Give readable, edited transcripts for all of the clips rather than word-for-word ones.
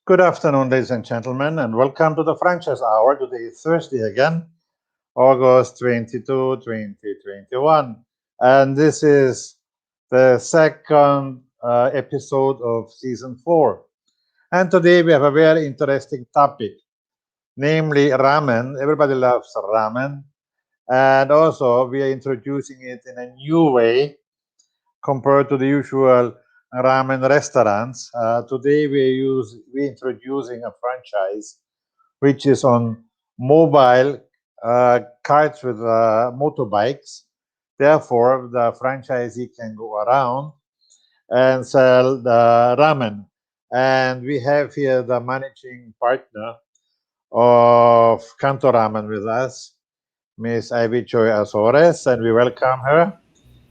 Good afternoon, ladies and gentlemen, and welcome to the Franchise Hour. Today is Thursday again, August 22, 2021. And this is the second episode of season 4. And today we have a very interesting topic, namely ramen. Everybody loves ramen. And also, we are introducing it in a new way compared to the usual ramen restaurants. Today, we introducing a franchise which is on mobile carts with motorbikes. Therefore, the franchisee can go around and sell the ramen. And we have here the managing partner of Kanto Ramen with us, Miss Ivy Choi Azores, and we welcome her.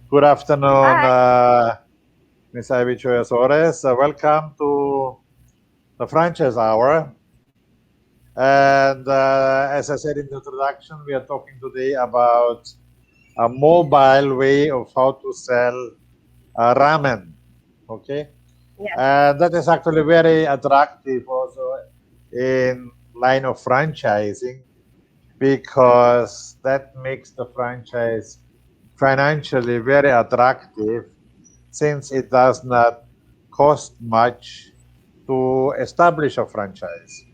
Good afternoon, Hi. Miss Ivy Choi Azores. Welcome to the Franchise Hour. And as I said in the introduction, we are talking today about a mobile way of how to sell ramen. Okay, Yes. and that is actually very attractive also in line of franchising because that makes the franchise financially very attractive since it does not cost much to establish a franchise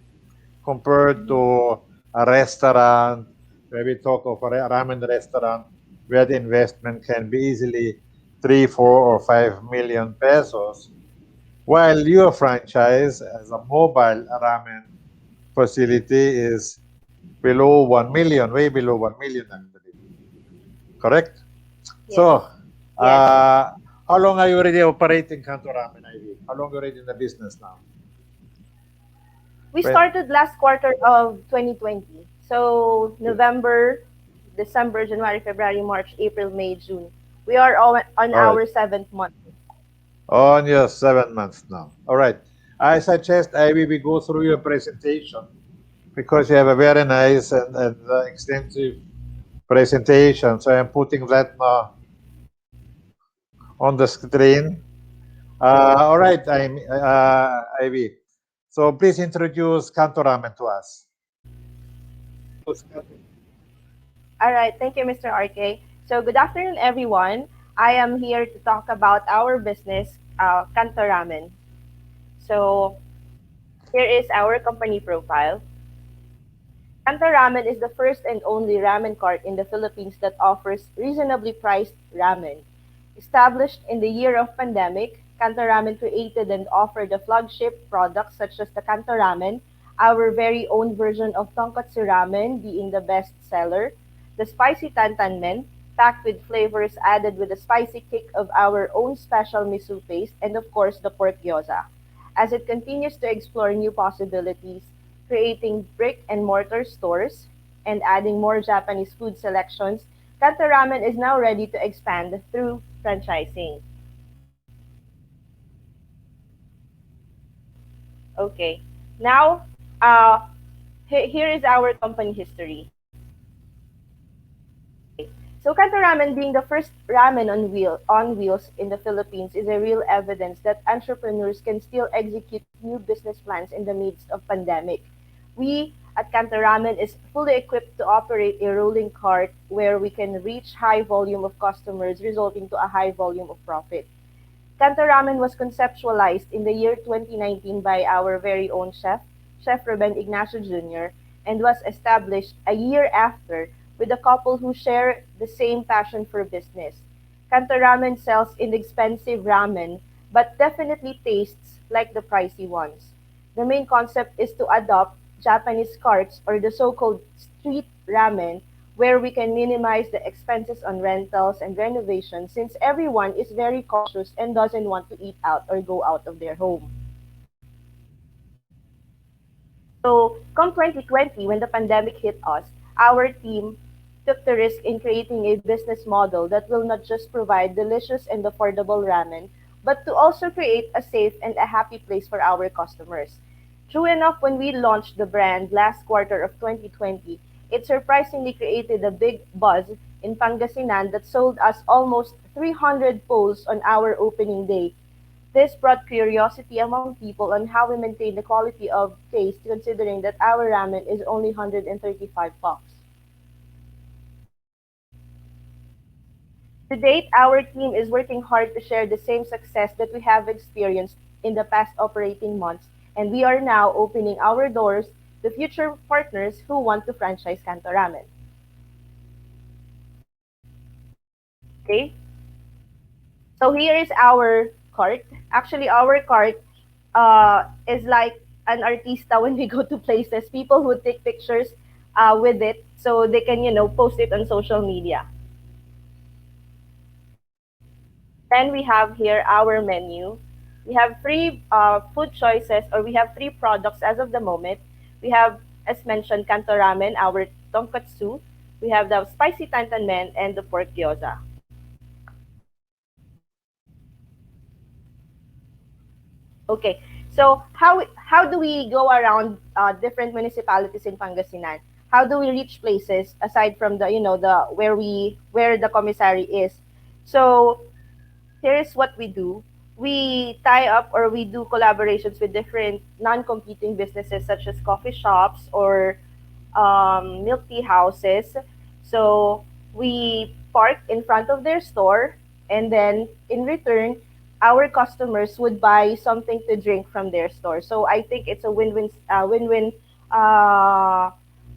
compared to a restaurant, where we talk of a ramen restaurant, where the investment can be easily 3, 4, or 5 million pesos, while your franchise as a mobile ramen facility is below 1 million, way below 1 million actually. Correct? Yes. So, Yes. how long are you already operating Kanto Ramen, Ivy? How long are you already in the business now? We When, started last quarter of 2020. So yeah. November, December, January, February, March, April, May, June. We are on All right. our seventh month. On your 7 months now. All right. I suggest, Ivy, we go through your presentation because you have a very nice and extensive presentation. So I'm putting that now on the screen. All right, Ivy. So please introduce Kanto Ramen to us. All right. Thank you, Mr. RK. So good afternoon, everyone. I am here to talk about our business, Kanto Ramen. So here is our company profile. Kanto Ramen is the first and only ramen cart in the Philippines that offers reasonably priced ramen. Established in the year of pandemic, Kanto Ramen created and offered the flagship products such as the Kanto Ramen, our very own version of Tonkatsu Ramen being the best seller, the spicy Tantan Men, packed with flavors added with the spicy kick of our own special miso paste, and of course the pork gyoza. As it continues to explore new possibilities, creating brick and mortar stores, and adding more Japanese food selections, Kanto Ramen is now ready to expand through franchising. Okay, now uh, here is our company history. Okay, so Kanto Ramen being the first ramen on wheels in the Philippines is a real evidence that entrepreneurs can still execute new business plans in the midst of pandemic. We at Kanto Ramen is fully equipped to operate a rolling cart where we can reach high volume of customers resulting to a high volume of profit. Kanto Ramen was conceptualized in the year 2019 by our very own chef, Chef Ruben Ignacio Jr., and was established a year after with a couple who share the same passion for business. Kanto Ramen sells inexpensive ramen, but definitely tastes like the pricey ones. The main concept is to adopt Japanese carts or the so-called street ramen where we can minimize the expenses on rentals and renovation since everyone is very cautious and doesn't want to eat out or go out of their home. So, come 2020, when the pandemic hit us, our team took the risk in creating a business model that will not just provide delicious and affordable ramen, but to also create a safe and a happy place for our customers. True enough, when we launched the brand last quarter of 2020, it surprisingly created a big buzz in Pangasinan that sold us almost 300 poles on our opening day. This brought curiosity among people on how we maintain the quality of taste, considering that our ramen is only 135 bucks. To date, our team is working hard to share the same success that we have experienced in the past operating months, and we are now opening our doors to future partners who want to franchise Kanto Ramen. Okay? So here is our cart. Actually, our cart is like an artista when we go to places. People who take pictures with it so they can, post it on social media. Then we have here our menu. We have three food choices, or we have three products as of the moment. We have, as mentioned, Kanto Ramen, our tonkatsu. We have the spicy tantan men and the pork gyoza. Okay, so how do we go around different municipalities in Pangasinan? How do we reach places aside from the the where the commissary is? So here's what we do. We tie up or we do collaborations with different non-competing businesses such as coffee shops or milk tea houses. So we park in front of their store, and then in return, our customers would buy something to drink from their store. So I think it's a uh,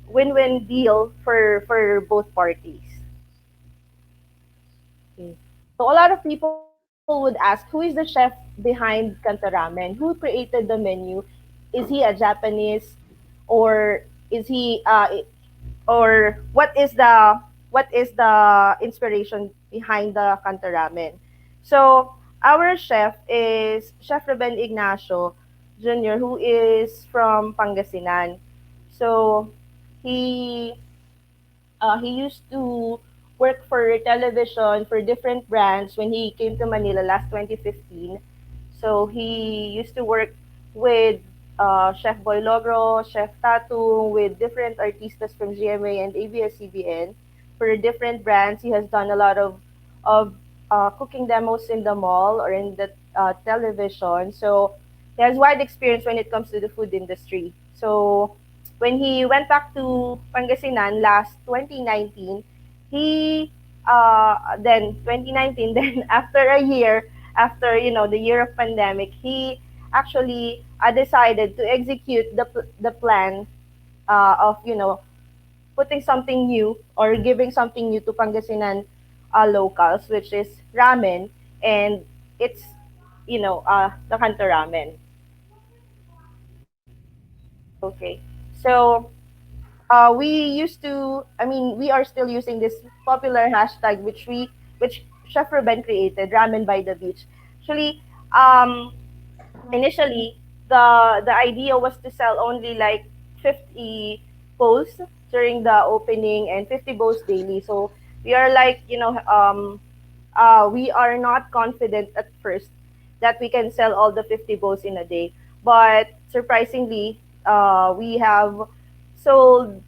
win-win deal for both parties. Okay. So a lot of people would ask, who is the chef behind Kanto Ramen? Who created the menu? Is he a Japanese, or is he or what is the inspiration behind the Kanto Ramen? So our chef is Chef Ruben Ignacio Jr., who is from Pangasinan. So he he used to work for television for different brands when he came to Manila last 2015. So he used to work with Chef Boy Logro, Chef Tatung, with different artistas from GMA and ABS-CBN. For different brands, he has done a lot of cooking demos in the mall or in the television. So he has wide experience when it comes to the food industry. So when he went back to Pangasinan last 2019, he then 2019 then after a year, after the year of pandemic, he actually decided to execute the plan of putting something new or giving something new to Pangasinan locals, which is ramen, and it's the Kanto ramen. Okay, so we used to, I mean, we are still using this popular hashtag which Chef Ruben created, Ramen by the Beach. Actually, um, initially the idea was to sell only like 50 bowls during the opening and 50 bowls daily. So we are like, we are not confident at first that we can sell all the 50 bowls in a day. But surprisingly, we have sold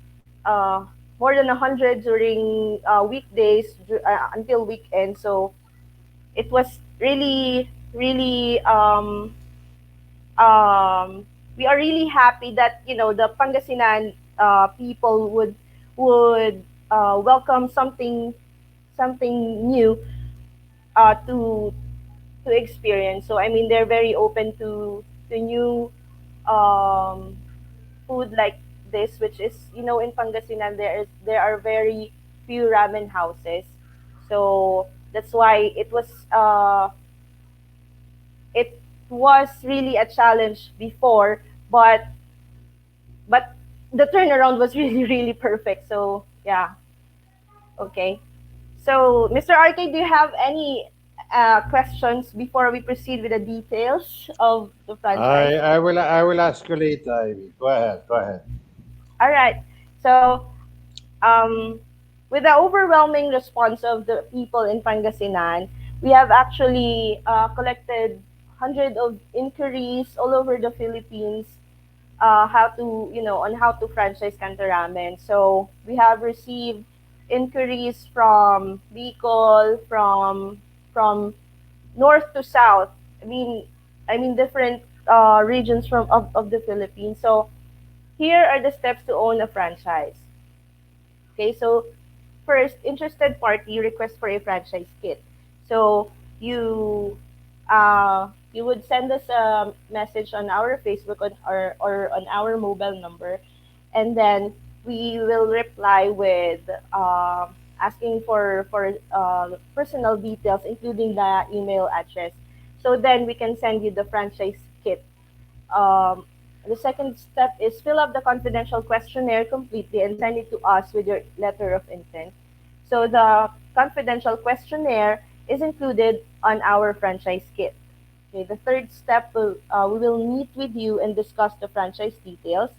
more than 100 during weekdays until weekend. So it was really, really, we are really happy that the Pangasinan people would welcome something new to experience. So I mean, they're very open to new um, food like this, which is in Pangasinan there are very few ramen houses. So that's why it was really a challenge before, but the turnaround was really really perfect. So yeah, okay. So Mr. RK, do you have any questions before we proceed with the details of the franchise? I will ask you later, Ivy. Go ahead. Go ahead. All right. So um, with the overwhelming response of the people in Pangasinan, we have actually collected hundreds of inquiries all over the Philippines, how to on how to franchise Kanto Ramen. So we have received inquiries from Bicol, from north to south. I mean, I mean different regions of the Philippines. So here are the steps to own a franchise. Okay, so first, interested party request for a franchise kit. So you you would send us a message on our Facebook or on our mobile number, and then we will reply with asking for personal details, including the email address. So then we can send you the franchise kit. um, the second step is fill up the confidential questionnaire completely and send it to us with your letter of intent. So the confidential questionnaire is included on our franchise kit. Okay, the third step will we will meet with you and discuss the franchise details.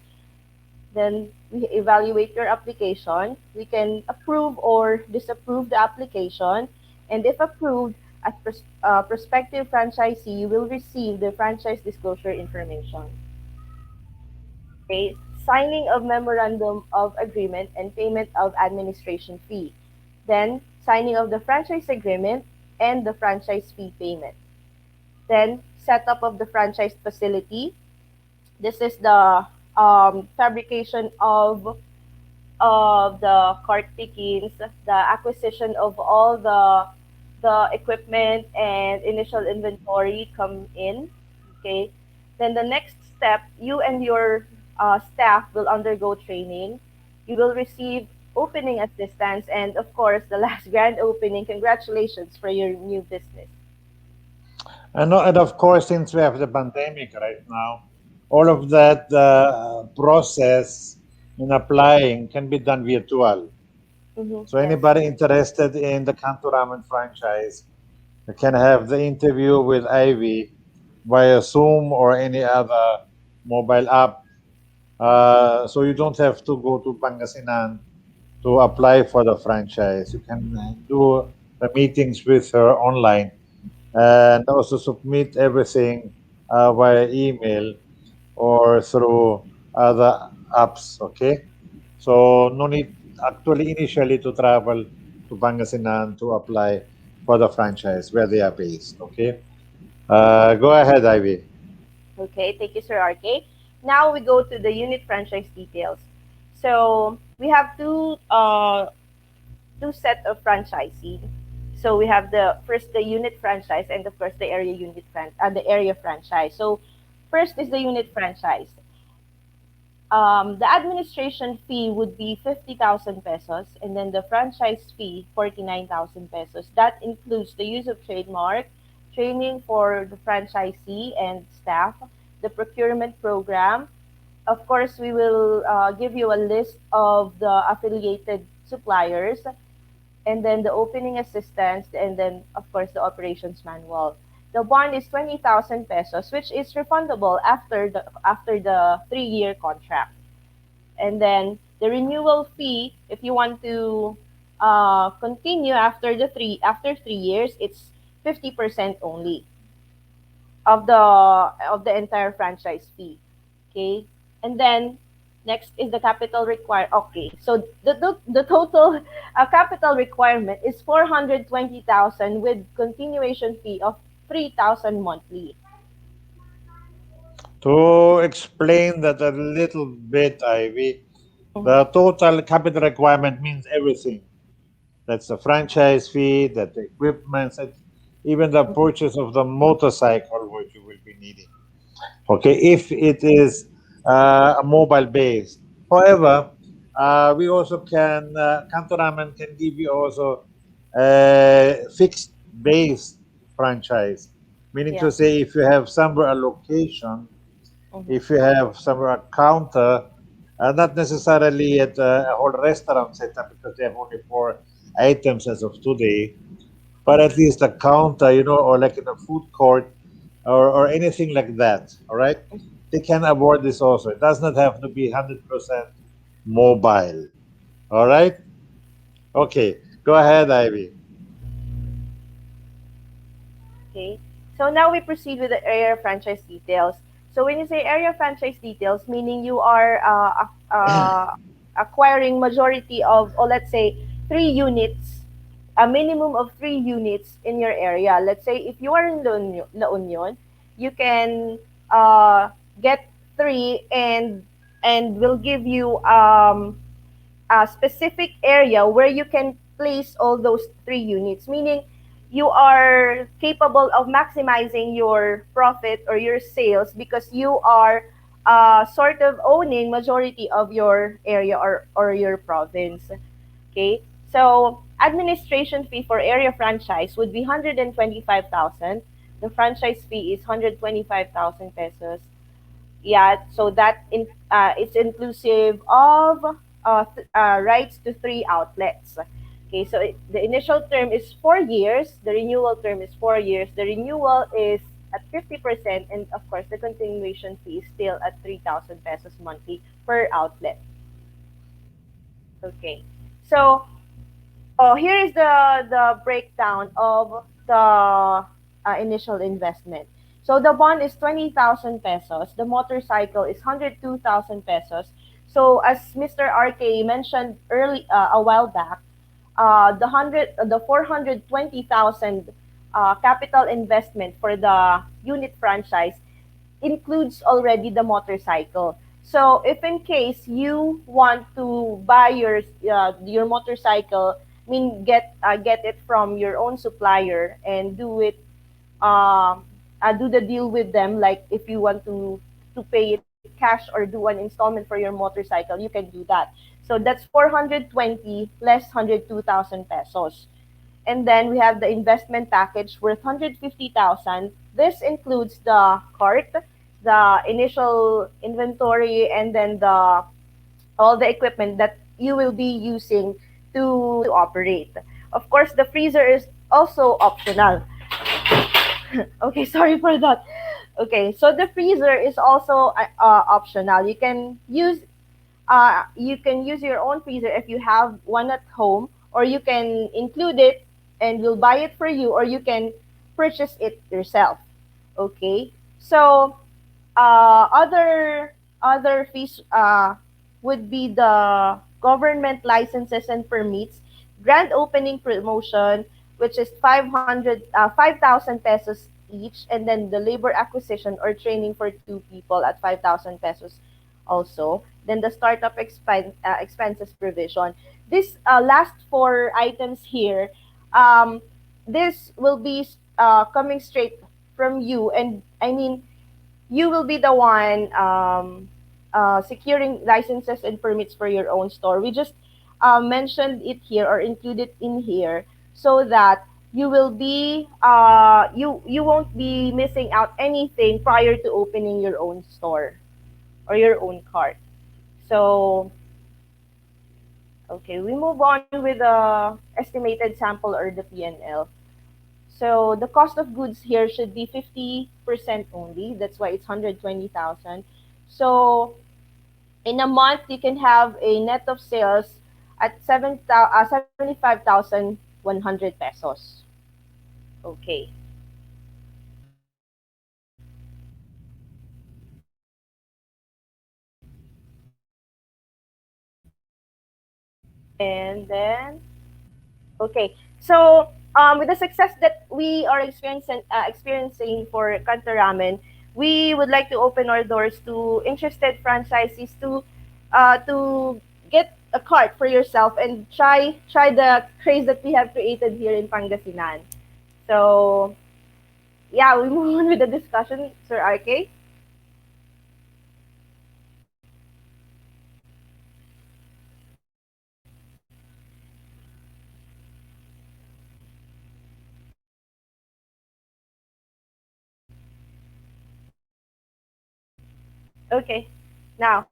Then we evaluate your application. We can approve or disapprove the application, and if approved, as prospective franchisee will receive the franchise disclosure information. Okay, signing of memorandum of agreement and payment of administration fee. Then signing of the franchise agreement and the franchise fee payment. Then setup of the franchise facility. This is the fabrication of the cart pickings, the acquisition of all the equipment and initial inventory come in. Okay. Then the next step, you and your staff will undergo training. You will receive opening assistance and of course the last grand opening. Congratulations for your new business. And of course, since we have the pandemic right now, all of that process in applying can be done virtual. So Yes. anybody interested in the Kanto Ramen franchise can have the interview with Ivy via Zoom or any other mobile app. So you don't have to go to Pangasinan to apply for the franchise. You can do the meetings with her online and also submit everything via email or through other apps. Okay, so no need actually initially to travel to Pangasinan to apply for the franchise where they are based. Okay, go ahead, Ivy. Okay, thank you, Sir RK. Now we go to the unit franchise details. So we have two set of franchisee. So we have the first the unit franchise and of course the area franchise. So first is the unit franchise. The administration fee would be 50,000 pesos and then the franchise fee 49,000 pesos. That includes the use of trademark, training for the franchisee and staff, the procurement program. Of course, we will give you a list of the affiliated suppliers and then the opening assistance, and then of course the operations manual. The bond is 20,000 pesos, which is refundable after the 3-year contract. And then the renewal fee, if you want to continue after 3 years, it's 50% only of the entire franchise fee. Okay, and then next is the capital require. Okay, so the total capital requirement is 420,000 with continuation fee of 3,000 monthly. To explain that a little bit, Ivy, Mhm. the total capital requirement means everything. That's the franchise fee, that the equipment, and even the purchase of the motorcycle, which you will be needing. Okay, if it is a mobile based. However, we also can, Kanto Ramen can give you also a fixed base franchise, meaning Yeah. to say if you have somewhere a location, Mhm. if you have somewhere a counter, not necessarily at a whole restaurant setup because they have only 4 items as of today, but Mhm. at least a counter, or like in a food court or anything like that. All right, they can afford this also. It does not have to be 100% mobile. All right, okay, go ahead, Ivy. Okay. So now we proceed with the area franchise details. So when you say area franchise details, meaning you are acquiring majority of, or let's say, 3 units, a minimum of 3 units in your area. Let's say if you are in La Union, you can uh, get three, and will give you a specific area where you can place all those three units, meaning you are capable of maximizing your profit or your sales because you are sort of owning majority of your area, or your province. Okay, so administration fee for area franchise would be 125,000. The franchise fee is 125,000 pesos. Yeah, so that it's inclusive of rights to three outlets. Okay, so the initial term is 4 years. The renewal term is 4 years. The renewal is at 50%, and of course, the continuation fee is still at 3,000 pesos monthly per outlet. Okay, so here is the breakdown of the initial investment. So the bond is 20,000 pesos. The motorcycle is 102,000 pesos. So as Mr. RK mentioned early a while back, the 420,000 capital investment for the unit franchise includes already the motorcycle. So if in case you want to buy your motorcycle, I mean get it from your own supplier and do the deal with them. Like if you want to pay it cash or do an installment for your motorcycle, you can do that. So that's 420 less 102,000 pesos. And then we have the investment package worth 150,000. This includes the cart, the initial inventory, and then the all the equipment that you will be using to operate. Of course, the freezer is also optional. Okay, sorry for that. Okay, so the freezer is also optional. You can use your own freezer if you have one at home, or you can include it and we'll buy it for you, or you can purchase it yourself. Okay, so other fees would be the government licenses and permits, grand opening promotion, which is 5,000 pesos each, and then the labor acquisition or training for two people at 5,000 pesos also. Then the startup expenses provision. This last four items here, um, this will be coming straight from you, and I mean you will be the one securing licenses and permits for your own store. We just mentioned it here or included in here so that you won't be missing out anything prior to opening your own store or your own cart. So okay, we move on with the estimated sample or the P&L. So the cost of goods here should be 50% only. That's why it's 120,000. So in a month, you can have a net of sales at 75,100 pesos. Okay. And then, okay. So, with the success that we are experiencing for Kanto Ramen, we would like to open our doors to interested franchisees to get a cart for yourself and try the craze that we have created here in Pangasinan. So, yeah, we move on with the discussion, Sir RK. Okay. Now,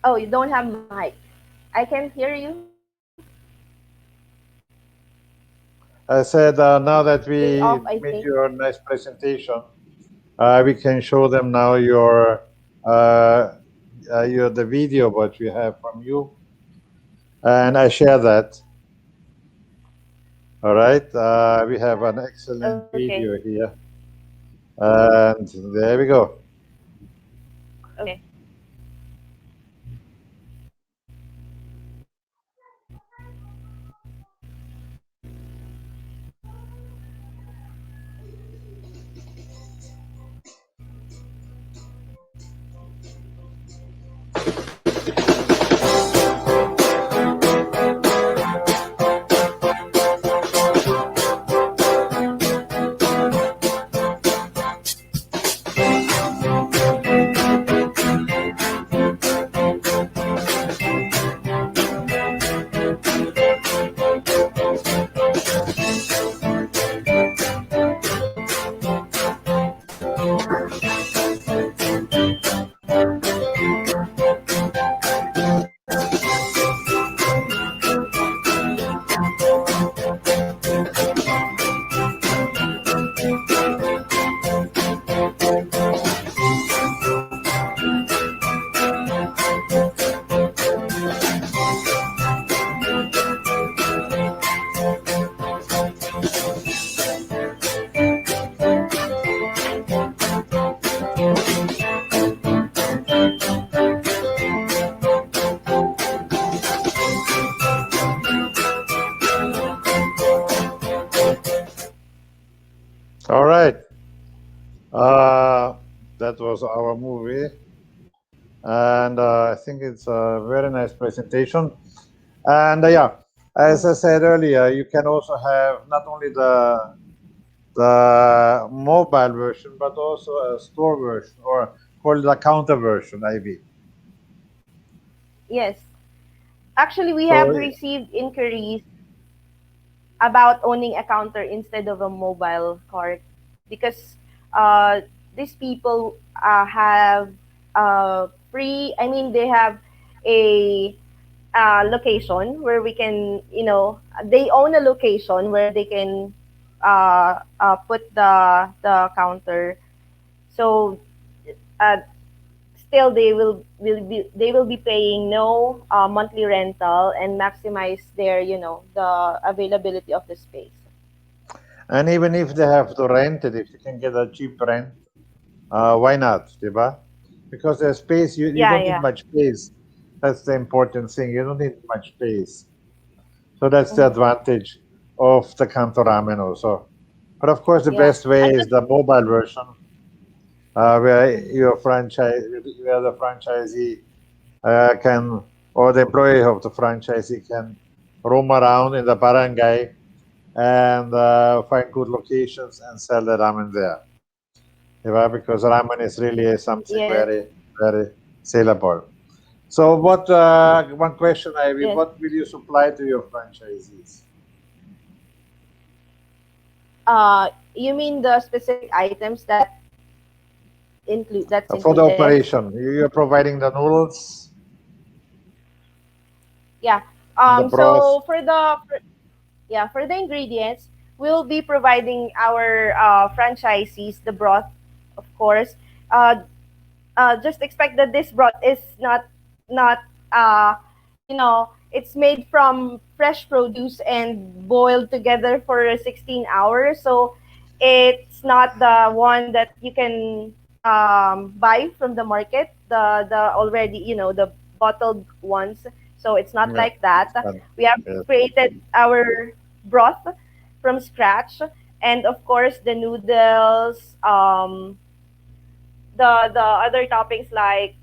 oh, you don't have mic. I can hear you. I said, now that Way off, we I made think. your nice presentation, we can show them now uh, your the video what we have from you, and I share that. All right, we have an excellent Okay. video here, and there we go. Okay. All right. Uh, that was our movie, and I think it's a very nice presentation. And yeah, as I said earlier, you can also have not only the mobile version, but also a store version, or call it a counter version, Ivy. Yes. Actually, we So have received inquiries about owning a counter instead of a mobile cart because uh, these people have free, I mean, they have a location where we can, they own a location where they can put the counter. So uh, still they will be paying no monthly rental and maximize their, the availability of the space. and even if they have to rent it, if you can get a cheap rent, why not, diba? Because the space, you Yeah, don't need yeah. much space. That's the important thing. You don't need much space. So that's the Hmm. advantage of the Kanto ramen also. But of course, the Yeah. best way And is just, the mobile version, where where the franchisee can, or the employee of the franchisee can roam around in the barangay and find good locations and sell the ramen there. Yeah, because ramen is really something yes, very, very saleable. So, one question, Ivy, yes. what will you supply to your franchisees You mean the specific items that's for the included? operation? You're providing the noodles, Yeah. the broth. So yeah, for the ingredients, we'll be providing our franchisees the broth, of course. Uh, just expect that this broth is not uh, it's made from fresh produce and boiled together for 16 hours. So it's not the one that you can buy from the market, the already, the bottled ones. So it's not Yeah, like that. understand. We have Yes. created our broth from scratch, and of course the noodles, the other toppings like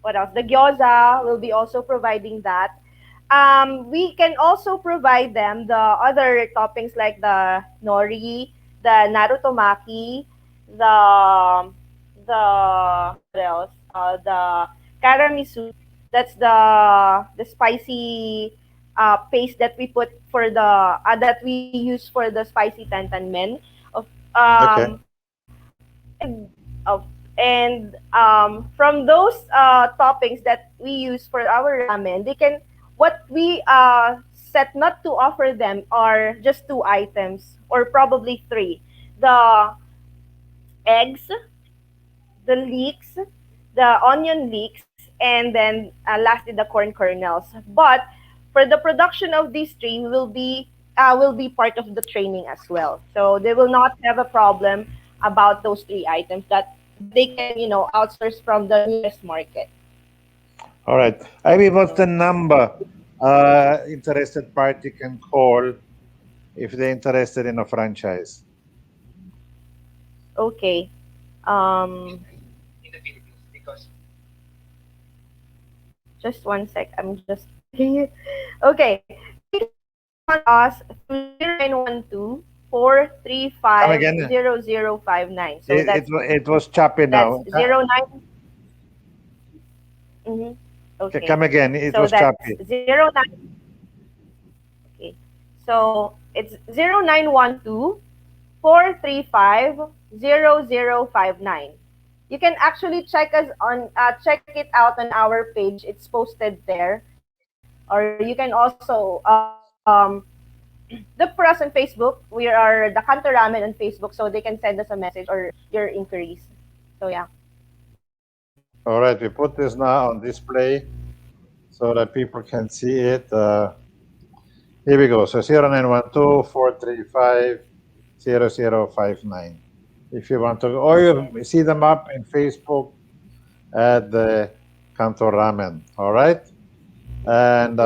what else? The gyoza will be also providing that. We can also provide them the other toppings like the nori, the narutomaki, the what else? The karamisu. That's the spicy paste that we put for the that we use for the spicy tantan men. Of Okay. and from those toppings that we use for our ramen, they can what we set not to offer them are just two items or probably three: the eggs, the leeks, the onion leeks, and then lastly the corn kernels. But for the production of these three will be part of the training as well. So they will not have a problem about those three items that they can outsource from the nearest market. All right. Ivy, what's the number interested party can call if they're interested in a franchise? Okay. Um, just one sec. I'm just checking it. Okay. They can contact us through 0912 Come 435 again. 0059. So It was choppy that's now. 09. Mm-hmm. Come Okay. again. It So was that's choppy. 09. Okay. So it's 0912 435-0059. You can actually check it out on our page. It's posted there. Or you can also look for us on Facebook. We are the Kanto Ramen on Facebook, so they can send us a message or your inquiries. So yeah. All right, we put this now on display so that people can see it. Here we go. So 0912-435-0059. If you want to, or you see them up in Facebook at the Kanto Ramen. All right. And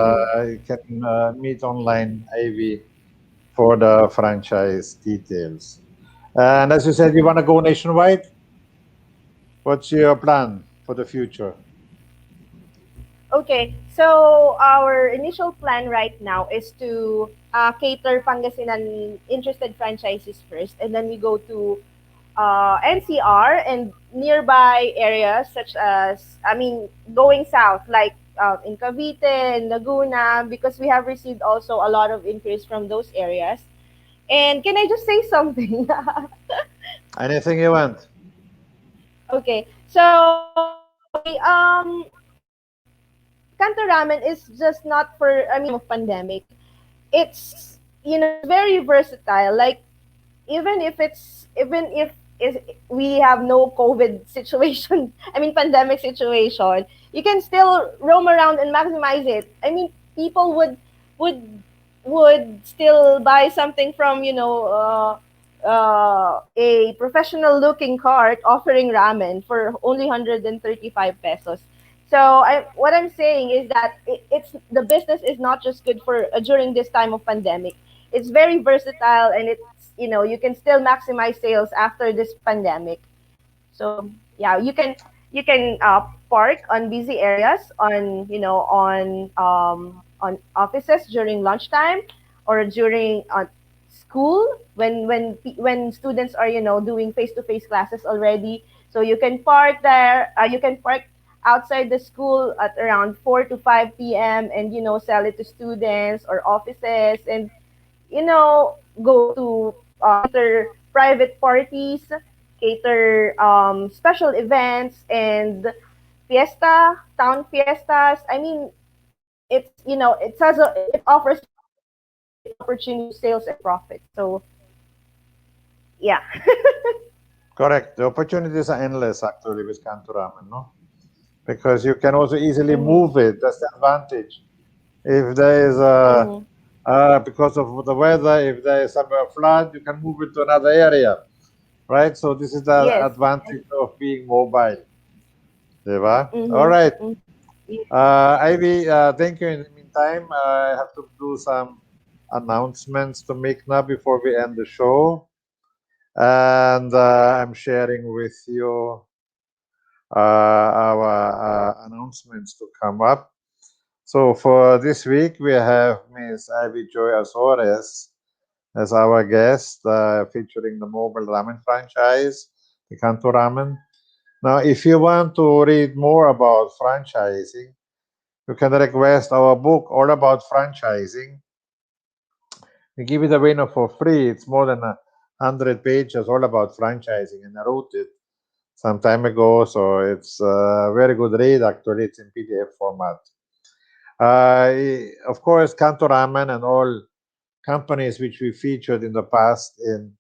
you can meet online Ivy for the franchise details. And as you said, you want to go nationwide? What's your plan for the future? Okay, so our initial plan right now is to cater Pangasinan interested franchises first, and then we go to NCR and nearby areas such as, I mean, going south, like in Cavite and Laguna, because we have received also a lot of inquiries from those areas. And can I just say something? Anything you want? Okay, so actually, Kanto Ramen is just not for, I mean, this time of pandemic. It's, it's very versatile. Like, even if is we have no COVID situation, I mean pandemic situation, you can still roam around and maximize it. I mean, people would would still buy something from a professional looking cart offering ramen for only 135 pesos. So what I'm saying is that it's the business is not just good for during this time of pandemic. It's very versatile, and it's, you can still maximize sales after this pandemic. So yeah, you can park on busy areas, on offices during lunchtime, or during school when students are doing face to face classes already. So you can park there. You can park outside the school at around 4 to 5 p.m. and sell it to students or offices, and go to cater private parties, cater special events and town fiestas. I mean, it offers you a great opportunity to sales and profit. So yeah. Correct. The opportunities are endless actually with Kanto Ramen, no? Because you can also easily Mm-hmm. move it. That's the advantage. If there is Mm-hmm. because of the weather, if there is some flood, you can move it to another area, right? So this is the Yes. advantage of being mobile, diba? All Mm-hmm. right. Mm-hmm. Yes. Ivy, thank you. In the meantime, I have to do some announcements to make now before we end the show. And I'm sharing with you our announcements to come up. So for this week, we have Miss Ivy Joy Azores as our guest, featuring the mobile ramen franchise, the Kanto Ramen. Now, if you want to read more about franchising, you can request our book all about franchising. We give it away now for free. It's more than 100 pages, all about franchising, and I wrote it some time ago, so it's a very good read. Actually, it's in PDF format. Of course, Kanto Ramen and all companies which we featured in the past in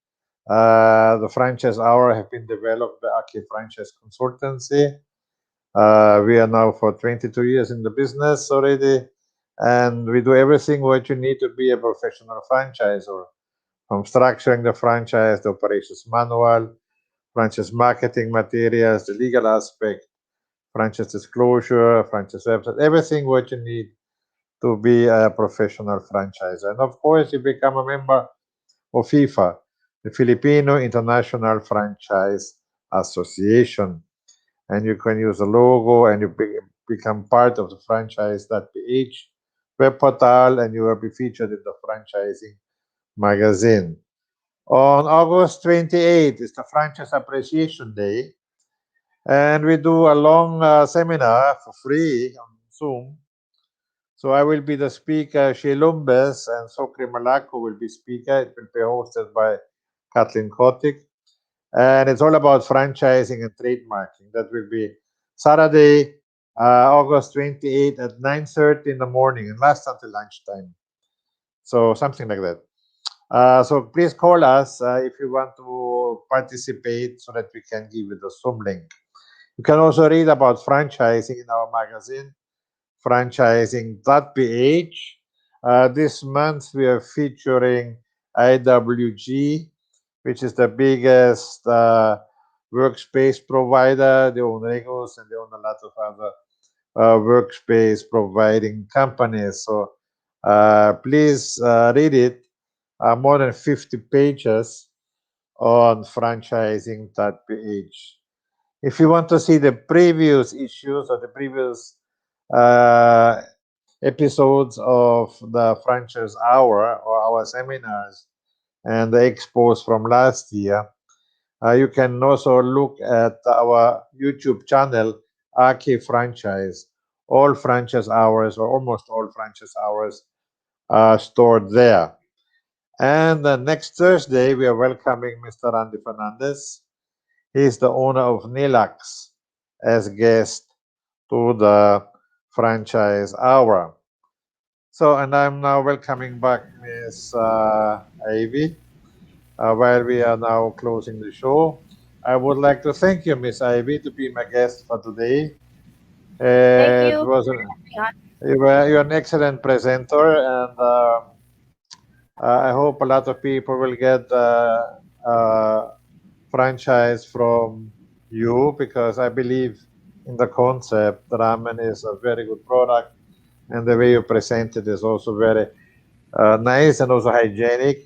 the franchise hour have been developed by Aki Franchise Consultancy. We are now for 22 years in the business already, and we do everything what you need to be a professional franchisor, from structuring the franchise, the operations manual, franchise marketing materials, the legal aspect, franchise disclosure, franchise website, everything what you need to be a professional franchisor. And of course, you become a member of FIFA, the Filipino International Franchise Association, and you can use the logo and you become part of the franchise.ph web portal, and you will be featured in the franchising magazine. On August 28th is the Franchise Appreciation Day, and we do a long seminar for free on Zoom. So I will be the speaker, Shea Lumbes and Sokri Malaco will be speaker. It will be hosted by Kathleen Kotick. And it's all about franchising and trademarking. That will be Saturday, August 28th at 9:30 in the morning and last until lunchtime. So something like that. So please call us if you want to participate so that we can give you the Zoom link. You can also read about franchising in our magazine, franchising.ph. This month we are featuring IWG, which is the biggest workspace provider. They own Regos and they own a lot of other workspace providing companies. So please read it. More than 50 pages on franchising.ph. If you want to see the previous issues or the previous uh, episodes of the Franchise Hour or our seminars and the expos from last year, you can also look at our YouTube channel, Aki Franchise. All franchise hours, or almost all franchise hours, are stored there. And next Thursday, we are welcoming Mr. Randy Fernandez. He is the owner of Nilax as guest to the franchise hour. So, and I'm now welcoming back Miss Ivy. While we are now closing the show, I would like to thank you, Miss Ivy, to be my guest for today. Thank It you was for having us. you're an excellent presenter, and I hope a lot of people will get uh, franchise from you because I believe in the concept. Ramen is a very good product, and the way you present it is also very nice and also hygienic.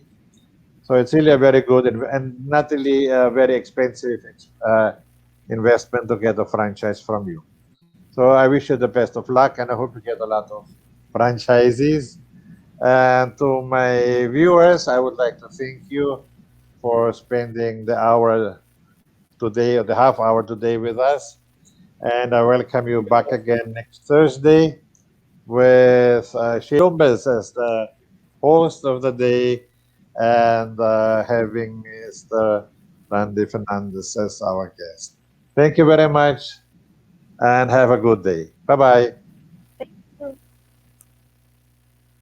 So it's really a very good and not really a very expensive investment to get a franchise from you. So I wish you the best of luck, and I hope you get a lot of franchises. And to my viewers, I would like to thank you for spending the hour today or the half hour today with us. And I welcome you back again next Thursday with Sheila Lumbes as the host of the day and having Mr. Randy Fernandez as our guest. Thank you very much and have a good day. Bye bye.